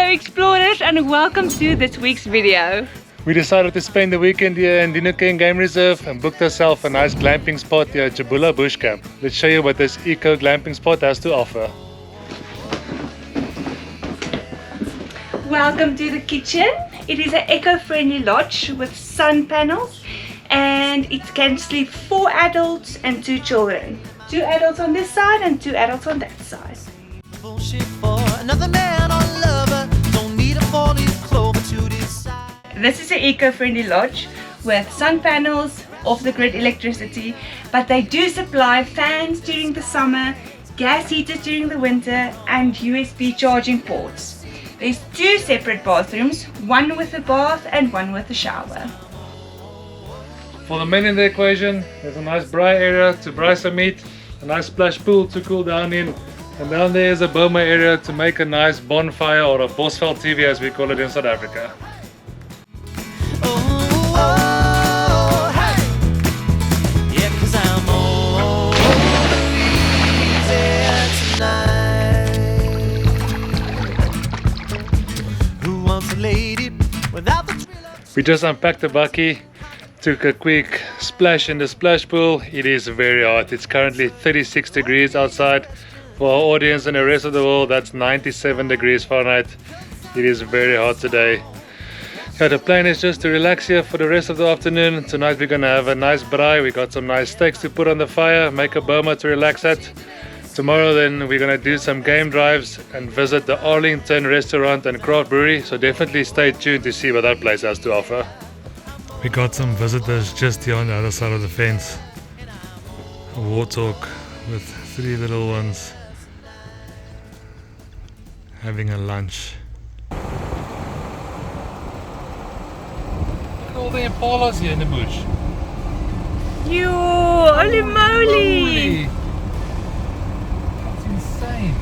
explorers, and welcome to this week's video. We decided to spend the weekend here in Dinokeng Game Reserve and booked ourselves a nice glamping spot here at Jabula Bush Camp. Let's show you what this eco glamping spot has to offer. Welcome to the kitchen. It is an eco-friendly lodge with sun panels, and it can sleep 4 adults and 2 children. 2 adults on this side and 2 adults on that side. This is an eco-friendly lodge with sun panels, off-the-grid electricity, but they do supply fans during the summer, gas heaters during the winter, and USB charging ports. There's 2 separate bathrooms, one with a bath and one with a shower. For the men in the equation, there's a nice braai area to braai some meat, a nice splash pool to cool down in, and down there is a boma area to make a nice bonfire, or a bosveld TV as we call it in South Africa. We just unpacked the bakkie, took a quick splash in the splash pool. It is very hot. It's currently 36 degrees outside. For our audience in the rest of the world, that's 97 degrees Fahrenheit. It is very hot today. Yeah, the plan is just to relax here for the rest of the afternoon. Tonight we're gonna have a nice braai. We got some nice steaks to put on the fire, make a boma to relax at. Tomorrow then we're gonna do some game drives and visit the Arlington restaurant and craft brewery, so definitely stay tuned to see what that place has to offer. We got some visitors just here on the other side of the fence. A warthog with 3 little ones having a lunch. Look at all the impalas here in the bush. Yo, holy moly! That's insane.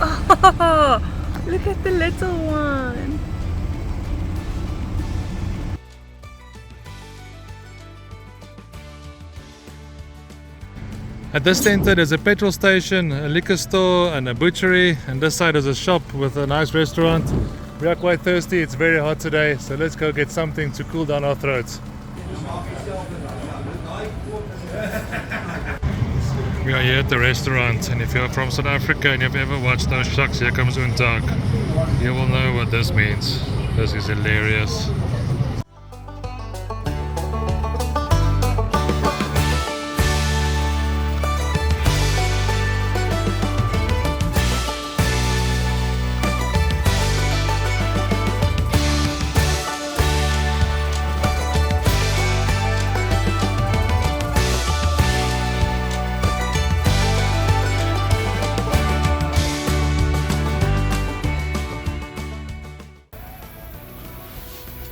Oh, look at the little one. At this center there's a petrol station, a liquor store and a butchery, and this side is a shop with a nice restaurant. We are quite thirsty, it's very hot today, so let's go get something to cool down our throats. We are here at the restaurant, and if you're from South Africa and you've ever watched those Shucks Here Comes Untag, you will know what this means. This is hilarious.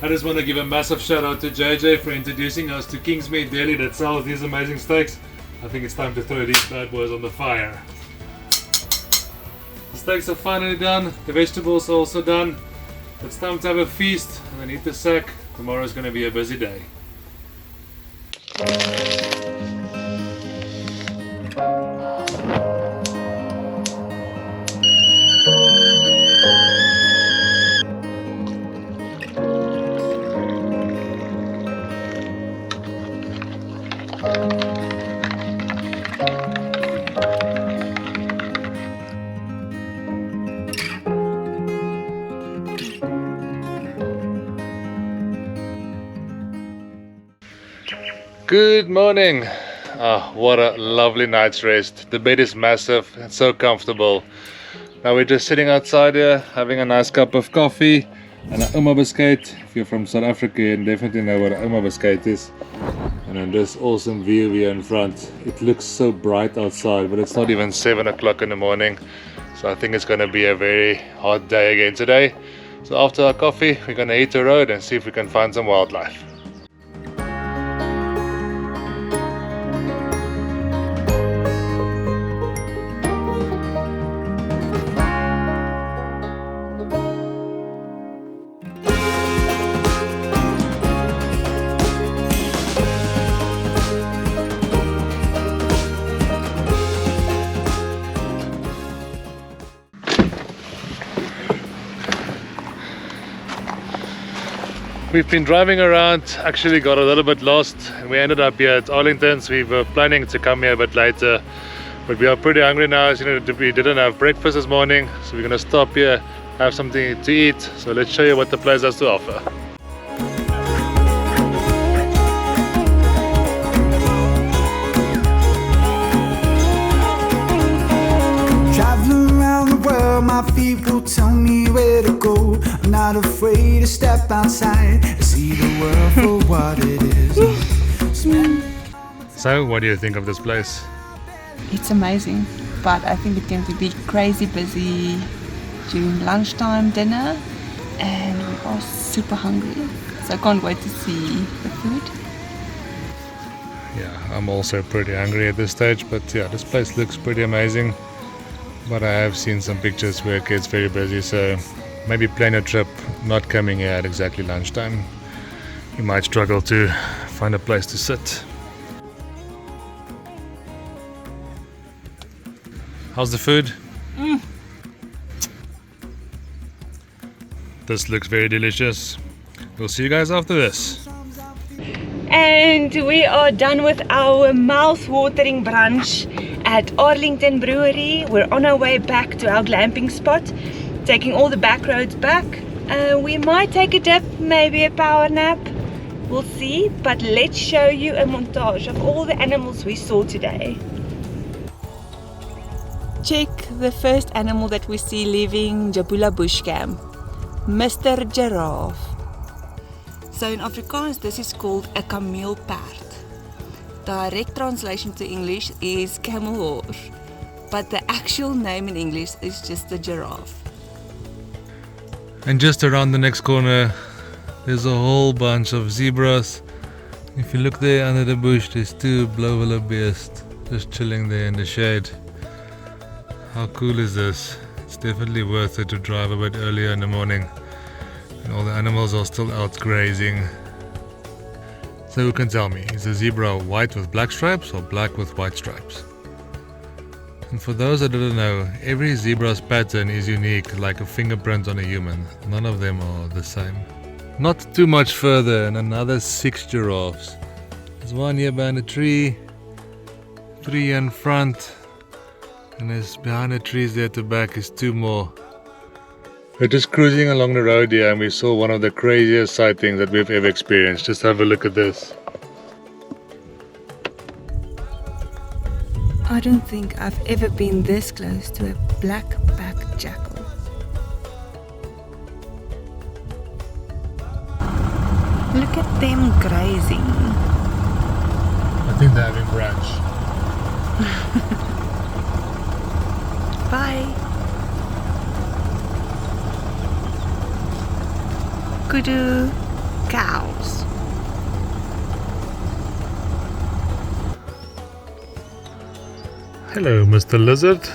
I just want to give a massive shout out to JJ for introducing us to Kingsmead Deli that sells these amazing steaks. I think it's time to throw these bad boys on the fire. The steaks are finally done, the vegetables are also done. It's time to have a feast and then eat the sack. Tomorrow's going to be a busy day. Good morning. Oh, what a lovely night's rest. The bed is massive and so comfortable. Now we're just sitting outside here having a nice cup of coffee and an Oma biscuit. If you're from South Africa, you definitely know what an Oma biscuit is. And then this awesome view here in front. It looks so bright outside, but it's not even 7 o'clock in the morning. So I think it's going to be a very hot day again today. So after our coffee, we're going to hit the road and see if we can find some wildlife. We've been driving around, actually got a little bit lost, and we ended up here at Arlington's. We were planning to come here a bit later, but we are pretty hungry now. As you know, we didn't have breakfast this morning, so we're gonna stop here, have something to eat. So let's show you what the place has to offer. My feet will tell me where to go. I'm not afraid to step outside and see the world for what it is. So, what do you think of this place? It's amazing, but I think it's going to be crazy busy during lunchtime, dinner, and we are super hungry. So I can't wait to see the food. Yeah, I'm also pretty hungry at this stage, but yeah, this place looks pretty amazing. But I have seen some pictures where it gets very busy, so maybe plan a trip not coming here at exactly lunchtime. You might struggle to find a place to sit. How's the food? This looks very delicious. We'll see you guys after this. And we are done with our mouth-watering brunch at Arlington Brewery. We're on our way back to our glamping spot, taking all the back roads back. We might take a dip, maybe a power nap, we'll see, but let's show you a montage of all the animals we saw today. Check the first animal that we see leaving Jabula bush camp, Mr. Giraffe. So in Afrikaans this is called a kameelperd. Direct translation to English is camel horse, but the actual name in English is just a giraffe. And just around the next corner there's a whole bunch of zebras. If you look there under the bush, there's two blauwildebeest just chilling there in the shade. How cool is this? It's definitely worth it to drive a bit earlier in the morning and all the animals are still out grazing. So who can tell me, is a zebra white with black stripes or black with white stripes? And for those that didn't know, every zebra's pattern is unique, like a fingerprint on a human. None of them are the same. Not too much further, and another 6 giraffes. There's one here behind a tree, 3 in front, and there's behind the trees there at the back is 2 more. We're just cruising along the road here and we saw one of the craziest sightings that we've ever experienced. Just have a look at this. I don't think I've ever been this close to a black-backed jackal. Look at them grazing. I think they're having brunch. Bye. Kudu cows. Hello, Mr. Lizard.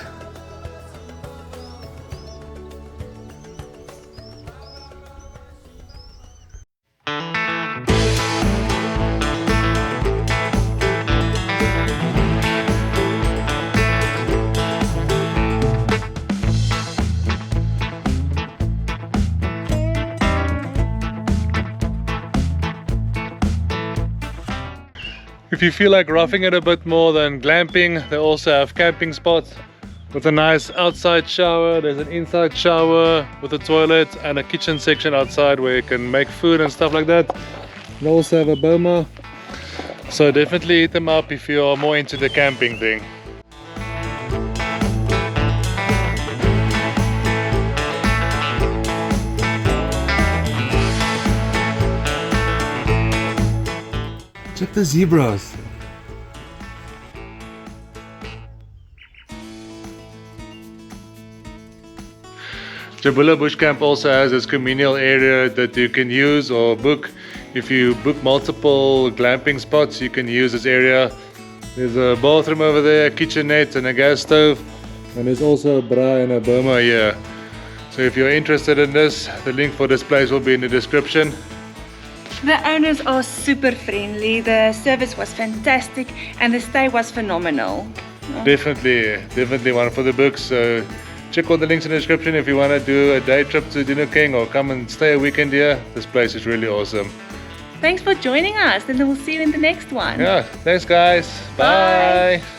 If you feel like roughing it a bit more than glamping, they also have camping spots with a nice outside shower. There's an inside shower with a toilet and a kitchen section outside where you can make food and stuff like that. They also have a boma, so definitely hit them up if you're more into the camping thing. Check the zebras. Jabula Bush Camp also has this communal area that you can use or book. If you book multiple glamping spots, you can use this area. There's a bathroom over there, a kitchenette and a gas stove. And there's also a bra and a boma here. So if you're interested in this, the link for this place will be in the description. The owners are super friendly, the service was fantastic and the stay was phenomenal. Definitely one for the books. So Check all the links in the description if you want to do a day trip to Dinokeng or come and stay a weekend here. This place is really awesome. Thanks for joining us, and we'll see you in the next one. Yeah, thanks guys. Bye. Bye.